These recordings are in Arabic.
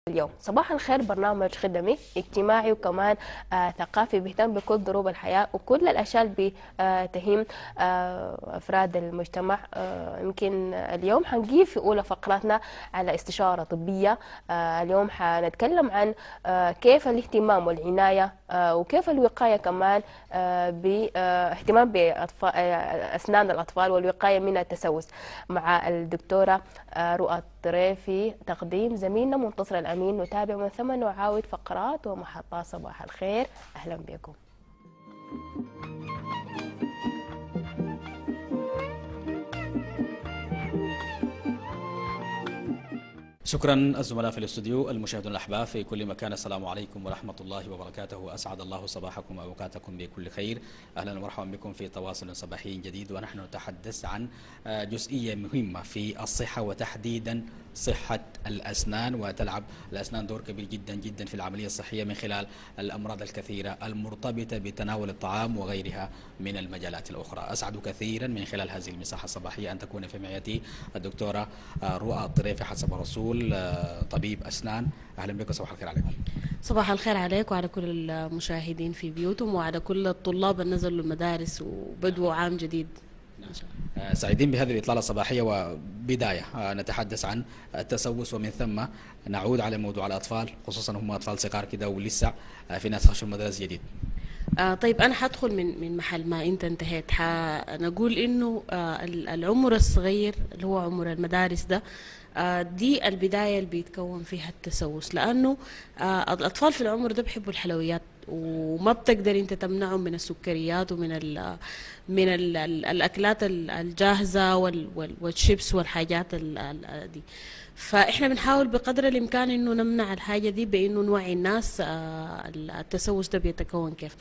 اليوم صباح الخير برنامج خدمي اجتماعي وكمان ثقافي بيهتم بكل ضروب الحياة وكل الأشياء اللي بتهم أفراد المجتمع. يمكن اليوم حنجيب في أولى فقراتنا على استشارة طبية. اليوم حنتكلم عن كيف الاهتمام والعناية وكيف الوقاية كمان باهتمام بأسنان الأطفال والوقاية من التسوس مع الدكتورة رؤى الطريفي تقديم زميلنا منتصر الأمين. نتابع من ثم نعاود فقرات ومحطات صباح الخير. أهلا بكم. شكرا الزملاء في الاستوديو، المشاهدون الاحباب في كل مكان، السلام عليكم ورحمه الله وبركاته. اسعد الله صباحكم واوقاتكم بكل خير. اهلا ومرحبا بكم في تواصل صباحي جديد، ونحن نتحدث عن جزئيه مهمه في الصحه وتحديدا صحه الاسنان، وتلعب الاسنان دور كبير جدا جدا في العمليه الصحيه من خلال الامراض الكثيره المرتبطه بتناول الطعام وغيرها من المجالات الاخرى. اسعد كثيرا من خلال هذه المساحه الصباحيه ان تكون في معيتي الدكتوره رؤى الطريفي حسب الرسول، طبيب أسنان. أهلا بكم، صباح الخير عليكم. صباح الخير عليك وعلى كل المشاهدين في بيوتهم وعلى كل الطلاب اللي نزلوا المدارس وبدوا عام جديد. سعيدين بهذه الإطلالة الصباحية، وبداية نتحدث عن التسوس ومن ثم نعود على موضوع الأطفال، خصوصا هم أطفال صغار كده ولسه في ناس خشوا المدارس جديد. طيب أنا حدخل من محل ما أنت انتهيت. نقول إنه العمر الصغير اللي هو عمر المدارس ده دي البداية اللي بيتكون فيها التسوس، لأنه الأطفال في العمر ده بيحبوا الحلويات وما بتقدر انت تمنعهم من السكريات ومن ال الأكلات الجاهزة والشيبس والحاجات دي. فإحنا بنحاول بقدر الإمكان إنه نمنع الحاجة دي بإنه نوعي الناس التسوس ده بيتكون كيف.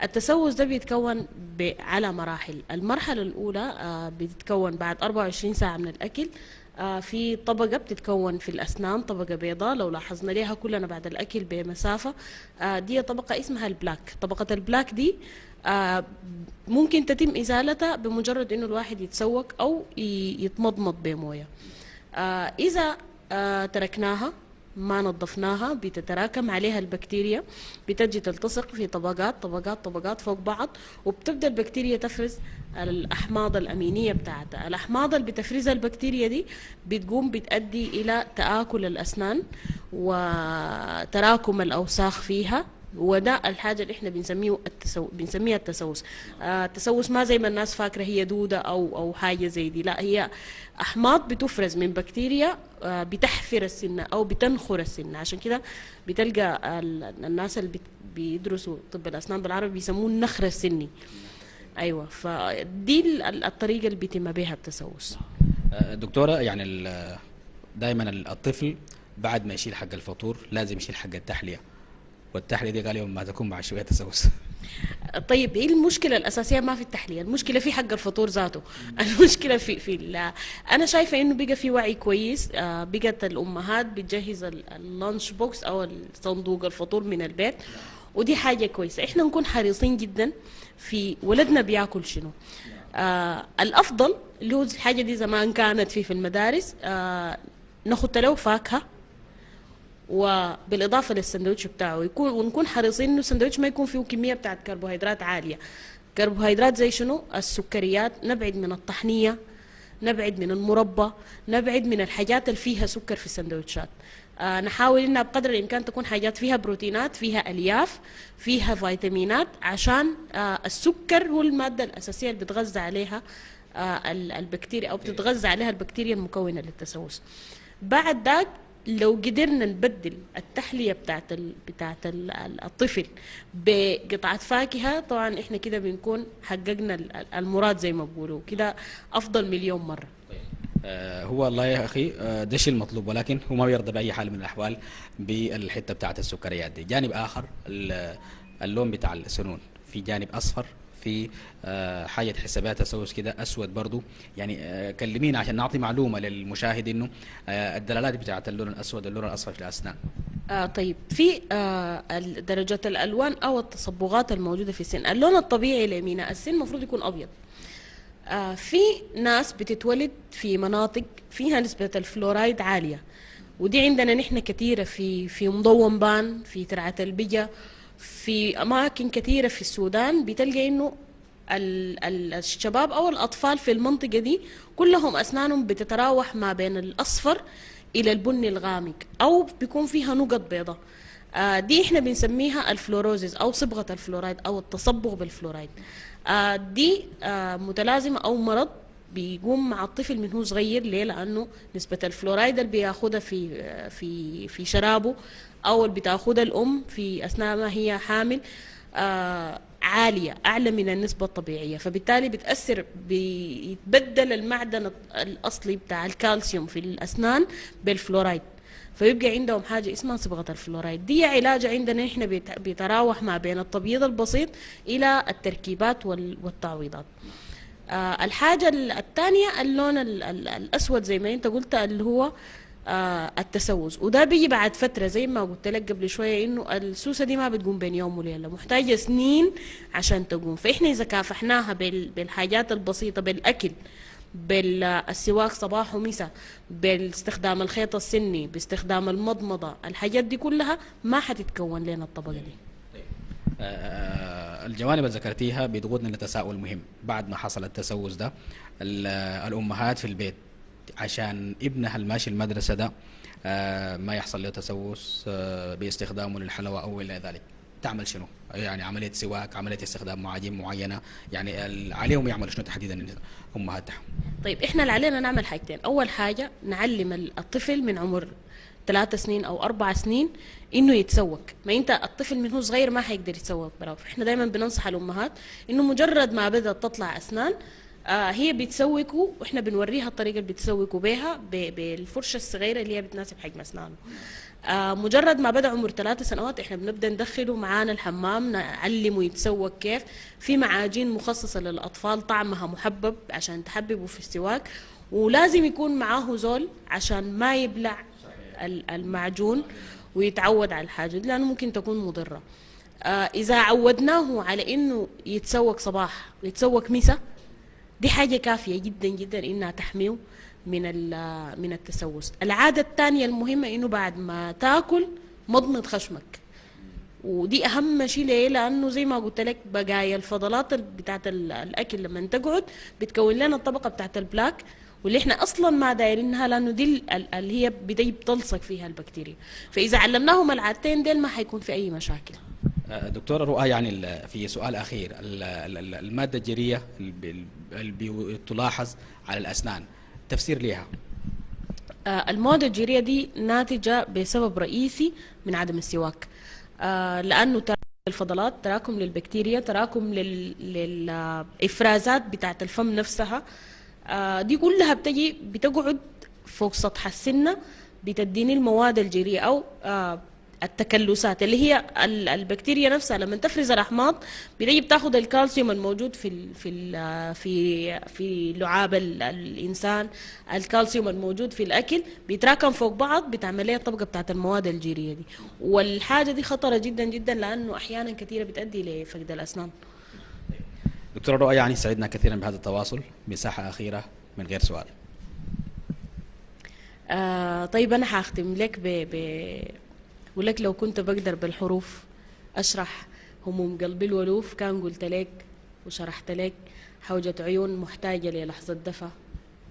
التسوس ده بيتكون على مراحل. المرحلة الأولى بتتكون بعد 24 ساعة من الأكل. في طبقة بتتكون في الأسنان، طبقة بيضاء لو لاحظنا ليها كلنا بعد الأكل بمسافة. دي طبقة اسمها البلاك. طبقة البلاك دي ممكن تتم إزالتها بمجرد إنه الواحد يتسوق أو يتمضمض بموية. إذا تركناها ما نظفناها بتتراكم عليها البكتيريا، بتجي تلتصق في طبقات طبقات طبقات فوق بعض، وبتبدأ البكتيريا تفرز الأحماض الأمينية بتاعتها. الأحماض اللي بتفرزها البكتيريا دي بتقوم بتؤدي إلى تآكل الأسنان وتراكم الأوساخ فيها، وده الحاجة اللي احنا بنسميها التسوس. التسوس ما زي ما الناس فاكرة هي دودة أو حاجة زي دي، لا، هي أحماض بتفرز من بكتيريا بتحفر السنة أو بتنخر السنة. عشان كده بتلقى الناس اللي بيدرسوا طب الأسنان بالعربي بيسموه النخر السني. أيوة، فدي الطريقة اللي بيتم بها التسوس. دكتورة، يعني دائما الطفل بعد ما يشيل حق الفطور لازم يشيل حق التحلية، والتحلية دي غالبا ما تكون مع شوية تسوس. طيب ايه المشكله الاساسيه؟ ما في التحليه، المشكله في حق الفطور ذاته. المشكله في انا شايفه انه بقى في وعي كويس. بقت الامهات بتجهز اللانش بوكس او صندوق الفطور من البيت، ودي حاجه كويسه. احنا نكون حريصين جدا في ولدنا بياكل شنو. الافضل اللي هو الحاجه دي زمان كانت في المدارس، ناخد له فاكهه وبالاضافه للسندوتش بتاعه ونكون حريصين انه السندوتش ما يكون فيه كميه بتاعت كربوهيدرات عاليه. كربوهيدرات زي شنو؟ السكريات، نبعد من الطحنيه، نبعد من المربى، نبعد من الحاجات اللي فيها سكر في السندوتشات. نحاول انها بقدر الامكان تكون حاجات فيها بروتينات، فيها الياف، فيها فيتامينات، عشان السكر هو الماده الاساسيه اللي بتغذى عليها البكتيريا او بتتغذى عليها البكتيريا المكونه للتسوس. بعد ذاك لو قدرنا نبدل التحلية بتاعت الطفل بقطعة فاكهة، طبعا احنا كده بنكون حققنا المراد زي ما بقولوا كده، أفضل مليون مرة. هو الله يا أخي ده شيء المطلوب، ولكن هو ما بيرضى بأي حال من الأحوال بالحتة بتاعت السكريات دي. جانب آخر اللون بتاع السنون، في جانب أصفر، في حاجة حسابات تسوس كده أسود برضو. يعني كلمينا عشان نعطي معلومة للمشاهد إنه الدلالات بتاعت اللون الأسود واللون الأصفر في الأسنان. طيب، في درجات الألوان أو التصبغات الموجودة في السن. اللون الطبيعي لمينا السن المفروض يكون أبيض. في ناس بتتولد في مناطق فيها نسبة الفلورايد عالية، ودي عندنا نحن كثيرة في مضون بان، في ترعة البجة، في أماكن كثيرة في السودان بتلقى إنه الشباب أو الأطفال في المنطقة دي كلهم أسنانهم بتتراوح ما بين الأصفر إلى البني الغامق، أو بيكون فيها نقط بيضاء. دي احنا بنسميها الفلوروزيس أو صبغة الفلورايد أو التصبغ بالفلورايد. دي متلازمة أو مرض بيقوم مع الطفل من هو صغير. ليه؟ لأنه نسبة الفلورايد اللي بياخدها في شرابه أو اللي بتاخدها الأم في أثناء ما هي حامل عالية، أعلى من النسبة الطبيعية، فبالتالي بتأثر، بيتبدل المعدن الأصلي بتاع الكالسيوم في الأسنان بالفلورايد، فيبقى عندهم حاجة اسمها صبغة الفلورايد. دي علاجها عندنا احنا بيتراوح ما بين التبييض البسيط إلى التركيبات والتعويضات. الحاجة الثانية اللون الأسود زي ما انت قلت اللي هو التسوس، وده بيجي بعد فترة زي ما قلت لك قبل شوية انه السوسة دي ما بتقوم بين يوم وليلة، محتاجة سنين عشان تقوم. فإحنا إذا كافحناها بالحاجات البسيطة، بالأكل، بالسواك صباح ومساء، باستخدام الخيط السني، باستخدام المضمضة، الحاجات دي كلها ما حتتكون لنا الطبقة دي. الجوانب اللي ذكرتيها بتقودنا لتساؤل مهم. بعد ما حصل التسوس ده، الأمهات في البيت عشان ابنها الماشي المدرسة ده ما يحصل له تسوس باستخدامه للحلوى أو إلى ذلك، تعمل شنو؟ يعني عملية سواك، عملية استخدام معاجين معينة، يعني عليهم يعملوا شنو تحديدا أمهاتهم؟ طيب إحنا اللي علينا نعمل حاجتين. أول حاجة نعلم الطفل من عمر 3 سنين أو 4 سنين إنه يتسوق. ما أنت الطفل من هو صغير ما حيقدر يتسوق براو. إحنا دايما بننصح الأمهات إنه مجرد ما بدأت تطلع أسنان هي بتسوقوا، وإحنا بنوريها الطريقة اللي بتسوقوا بها بالفرشة الصغيرة اللي هي بتناسب حجم أسنانه. مجرد ما بدأ عمر 3 سنوات إحنا بنبدأ ندخله معانا الحمام، نعلمه يتسوق كيف. في معاجين مخصصة للأطفال طعمها محبب عشان تحببه في السواك، ولازم يكون معاه زول عشان ما يبلع المعجون ويتعود على الحاجة دي لأنه ممكن تكون مضرة. إذا عودناه على إنه يتسوق صباح ويتسوق مساء، دي حاجة كافية جدا جدا إنها تحميه من التسوس. العادة الثانية المهمة إنه بعد ما تاكل مضمض خشمك، ودي أهم شيء ليه؟ لأنه زي ما قلت لك بقايا الفضلات بتاعت الأكل لما تقعد بتكون لنا الطبقة بتاعت البلاك، واللي احنا اصلا ما دايرينها لانه دي اللي هي بدي بتلصق فيها البكتيريا. فاذا علمناهم العادتين ديل ما حيكون في اي مشاكل. دكتورة رؤى، يعني في سؤال اخير، المادة الجيرية اللي تلاحظ على الاسنان تفسير لها؟ المواد الجيرية دي ناتجة بسبب رئيسي من عدم السواك، لانه تراكم الفضلات، تراكم للبكتيريا، تراكم للافرازات بتاعت الفم نفسها. دي كلها بتقعد فوق سطح السنة، بتديني المواد الجيرية أو التكلسات اللي هي البكتيريا نفسها لما تفرز الأحماض بتجي بتاخد الكالسيوم الموجود في لعاب الإنسان، الكالسيوم الموجود في الأكل بيتراكم فوق بعض، بتعمل لها الطبقة بتاعت المواد الجيرية دي. والحاجة دي خطرة جدا جدا لأنه أحيانا كثيرة بتؤدي لفقد الأسنان. دكتورة رؤى، يعني سعدنا كثيرا بهذا التواصل. مساحة أخيرة من غير سؤال. طيب أنا حاختم لك بقول لك لو كنت بقدر بالحروف أشرح هموم قلبي الولوف كان قلت لك وشرحت لك. حوجة عيون محتاجة للحظة دفى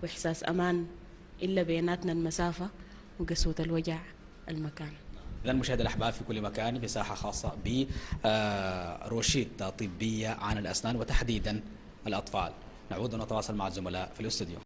وإحساس أمان، إلا بيناتنا المسافة وقسوة الوجع المكان. إذن مشاهدي الأحباب في كل مكان، مساحة خاصة بروشتة طبية عن الأسنان وتحديدا الأطفال. نعود ونتواصل مع الزملاء في الاستوديو.